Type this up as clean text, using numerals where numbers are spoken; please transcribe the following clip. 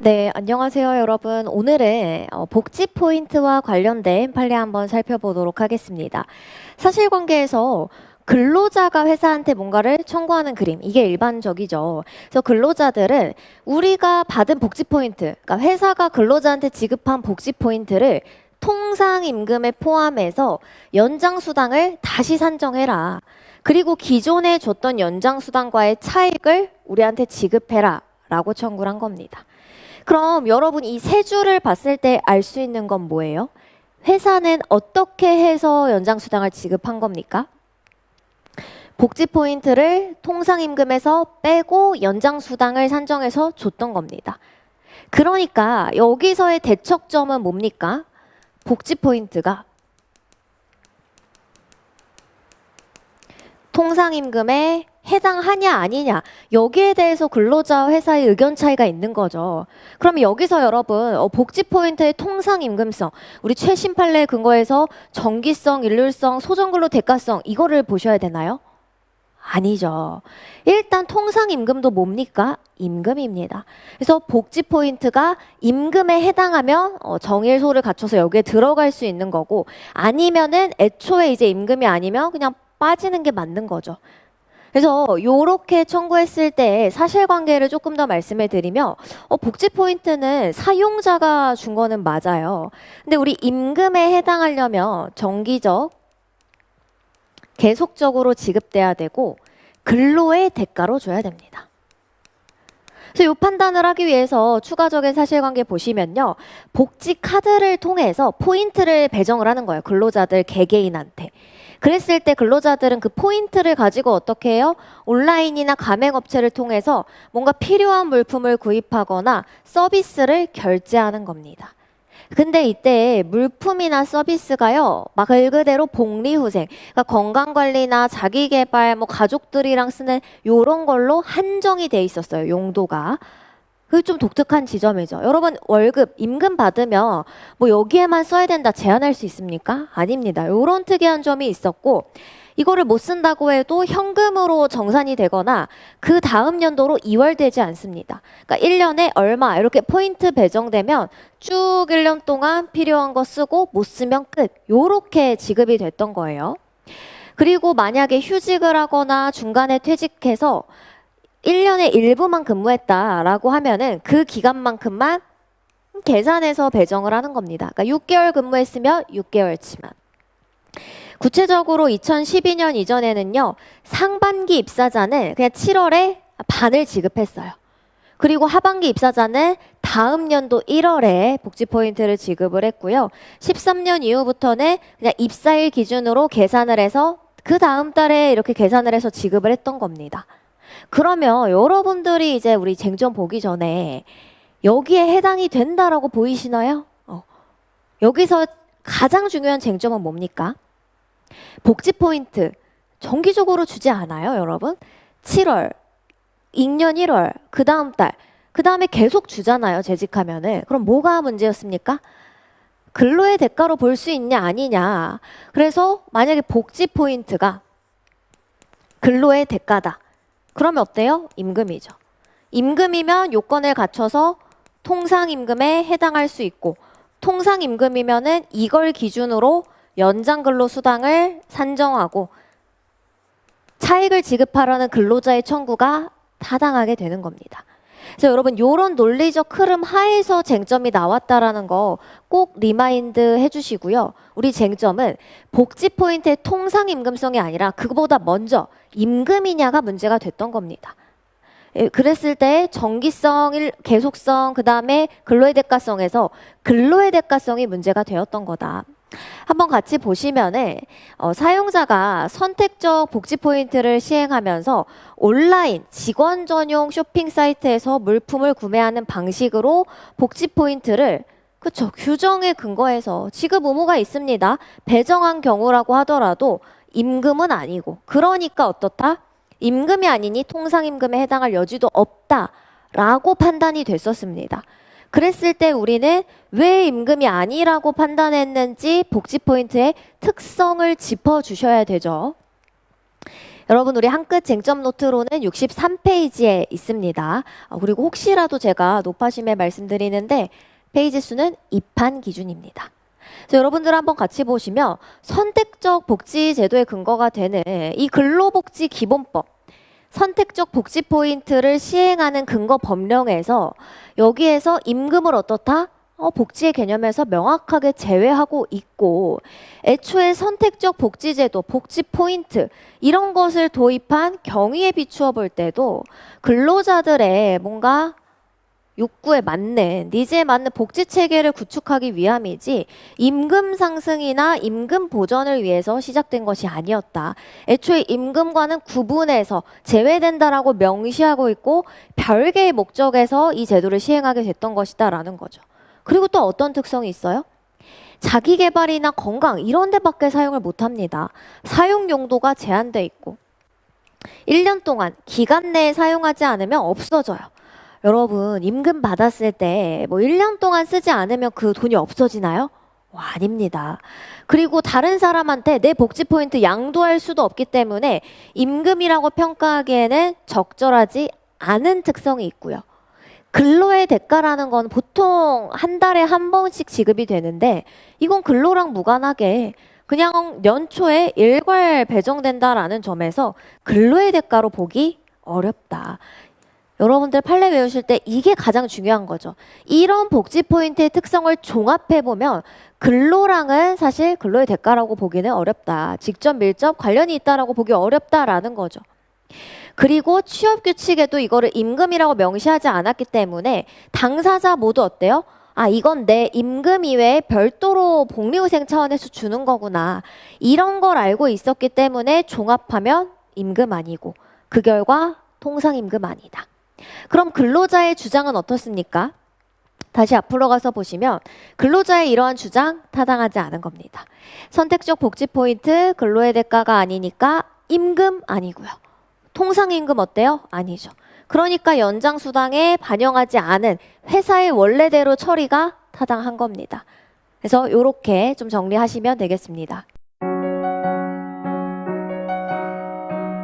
네, 안녕하세요, 여러분. 오늘은 복지 포인트와 관련된 판례 한번 살펴보도록 하겠습니다. 사실관계에서 근로자가 회사한테 뭔가를 청구하는 그림, 이게 일반적이죠. 그래서 근로자들은 우리가 받은 복지 포인트, 그러니까 회사가 근로자한테 지급한 복지 포인트를 통상임금에 포함해서 연장수당을 다시 산정해라. 그리고 기존에 줬던 연장수당과의 차익을 우리한테 지급해라. 라고 청구를 한 겁니다. 그럼 여러분 이 세 줄을 봤을 때 알 수 있는 건 뭐예요? 회사는 어떻게 해서 연장수당을 지급한 겁니까? 복지 포인트를 통상임금에서 빼고 연장수당을 산정해서 줬던 겁니다. 그러니까 여기서의 대척점은 뭡니까? 복지 포인트가 통상임금에 해당하냐 아니냐, 여기에 대해서 근로자와 회사의 의견 차이가 있는 거죠. 그럼 여기서 여러분 복지 포인트의 통상임금성, 우리 최신 판례 근거에서 정기성, 일률성, 소정근로 대가성, 이거를 보셔야 되나요? 아니죠. 일단 통상임금도 뭡니까? 임금입니다. 그래서 복지 포인트가 임금에 해당하면 정일소를 갖춰서 여기에 들어갈 수 있는 거고, 아니면은 애초에 이제 임금이 아니면 그냥 빠지는 게 맞는 거죠. 그래서 요렇게 청구했을 때 사실관계를 조금 더 말씀을 드리면 복지 포인트는 사용자가 준 거는 맞아요. 근데 우리 임금에 해당하려면 정기적, 계속적으로 지급돼야 되고 근로의 대가로 줘야 됩니다. 그래서 이 판단을 하기 위해서 추가적인 사실관계 보시면요. 복지 카드를 통해서 포인트를 배정을 하는 거예요. 근로자들 개개인한테. 그랬을 때 근로자들은 그 포인트를 가지고 어떻게 해요? 온라인이나 가맹업체를 통해서 뭔가 필요한 물품을 구입하거나 서비스를 결제하는 겁니다. 근데 이때 물품이나 서비스가요, 말 그대로 복리후생, 그러니까 건강관리나 자기개발, 가족들이랑 쓰는 요런 걸로 한정이 돼 있었어요, 용도가. 그게 좀 독특한 지점이죠. 여러분 월급, 임금 받으면 여기에만 써야 된다 제한할 수 있습니까? 아닙니다. 요런 특이한 점이 있었고, 이거를 못 쓴다고 해도 현금으로 정산이 되거나 그 다음 연도로 이월되지 않습니다. 그러니까 1년에 얼마 이렇게 포인트 배정되면 쭉 1년 동안 필요한 거 쓰고 못 쓰면 끝. 요렇게 지급이 됐던 거예요. 그리고 만약에 휴직을 하거나 중간에 퇴직해서 1년에 일부만 근무했다라고 하면은 그 기간만큼만 계산해서 배정을 하는 겁니다. 그러니까 6개월 근무했으면 6개월치만. 구체적으로 2012년 이전에는요, 상반기 입사자는 그냥 7월에 반을 지급했어요. 그리고 하반기 입사자는 다음 연도 1월에 복지 포인트를 지급을 했고요. 13년 이후부터는 그냥 입사일 기준으로 계산을 해서 그 다음 달에 이렇게 계산을 해서 지급을 했던 겁니다. 그러면 여러분들이 이제 우리 쟁점 보기 전에 여기에 해당이 된다라고 보이시나요? 여기서 가장 중요한 쟁점은 뭡니까? 복지 포인트 정기적으로 주지 않아요, 여러분? 7월, 2년 1월, 그 다음 달, 그 다음에 계속 주잖아요, 재직하면은. 그럼 뭐가 문제였습니까? 근로의 대가로 볼 수 있냐 아니냐. 그래서 만약에 복지 포인트가 근로의 대가다. 그러면 어때요? 임금이죠. 임금이면 요건을 갖춰서 통상임금에 해당할 수 있고, 통상임금이면은 이걸 기준으로 연장근로수당을 산정하고 차익을 지급하라는 근로자의 청구가 타당하게 되는 겁니다. 그래서 여러분 이런 논리적 흐름 하에서 쟁점이 나왔다라는 거 꼭 리마인드 해주시고요. 우리 쟁점은 복지 포인트의 통상임금성이 아니라 그거보다 먼저 임금이냐가 문제가 됐던 겁니다. 그랬을 때 정기성, 계속성, 그 다음에 근로의 대가성에서 근로의 대가성이 문제가 되었던 거다. 한번 같이 보시면은 사용자가 선택적 복지 포인트를 시행하면서 온라인 직원 전용 쇼핑 사이트에서 물품을 구매하는 방식으로 복지 포인트를 규정에 근거해서 지급 의무가 있습니다. 배정한 경우라고 하더라도 임금은 아니고, 그러니까 어떻다? 임금이 아니니 통상임금에 해당할 여지도 없다라고 판단이 됐었습니다. 그랬을 때 우리는 왜 임금이 아니라고 판단했는지 복지 포인트의 특성을 짚어주셔야 되죠. 여러분 우리 한끗 쟁점 노트로는 63페이지에 있습니다. 그리고 혹시라도 제가 높아심에 말씀드리는데 페이지 수는 입한 기준입니다. 그래서 여러분들 한번 같이 보시면 선택적 복지 제도의 근거가 되는 이 근로복지 기본법, 선택적 복지 포인트를 시행하는 근거 법령에서 여기에서 임금을 어떻다? 복지의 개념에서 명확하게 제외하고 있고 애초에 선택적 복지제도, 복지 포인트 이런 것을 도입한 경위에 비추어 볼 때도 근로자들의 뭔가 욕구에 맞는, 니즈에 맞는 복지 체계를 구축하기 위함이지 임금 상승이나 임금 보전을 위해서 시작된 것이 아니었다. 애초에 임금과는 구분해서 제외된다라고 명시하고 있고 별개의 목적에서 이 제도를 시행하게 됐던 것이다라는 거죠. 그리고 또 어떤 특성이 있어요? 자기 개발이나 건강 이런 데밖에 사용을 못합니다. 사용 용도가 제한돼 있고 1년 동안 기간 내에 사용하지 않으면 없어져요. 여러분 임금 받았을 때 뭐 1년 동안 쓰지 않으면 그 돈이 없어지나요? 아닙니다. 그리고 다른 사람한테 내 복지 포인트 양도할 수도 없기 때문에 임금이라고 평가하기에는 적절하지 않은 특성이 있고요. 근로의 대가라는 건 보통 한 달에 한 번씩 지급이 되는데 이건 근로랑 무관하게 그냥 연초에 일괄 배정된다라는 점에서 근로의 대가로 보기 어렵다. 여러분들 판례 외우실 때 이게 가장 중요한 거죠. 이런 복지 포인트의 특성을 종합해보면 근로랑은 사실 근로의 대가라고 보기는 어렵다. 직접 밀접 관련이 있다라고 보기 어렵다라는 거죠. 그리고 취업 규칙에도 이거를 임금이라고 명시하지 않았기 때문에 당사자 모두 어때요? 이건 내 임금 이외에 별도로 복리후생 차원에서 주는 거구나. 이런 걸 알고 있었기 때문에 종합하면 임금 아니고 그 결과 통상임금 아니다. 그럼 근로자의 주장은 어떻습니까? 다시 앞으로 가서 보시면 근로자의 이러한 주장 타당하지 않은 겁니다. 선택적 복지 포인트 근로의 대가가 아니니까 임금 아니고요. 통상임금 어때요? 아니죠. 그러니까 연장수당에 반영하지 않은 회사의 원래대로 처리가 타당한 겁니다. 그래서 이렇게 좀 정리하시면 되겠습니다.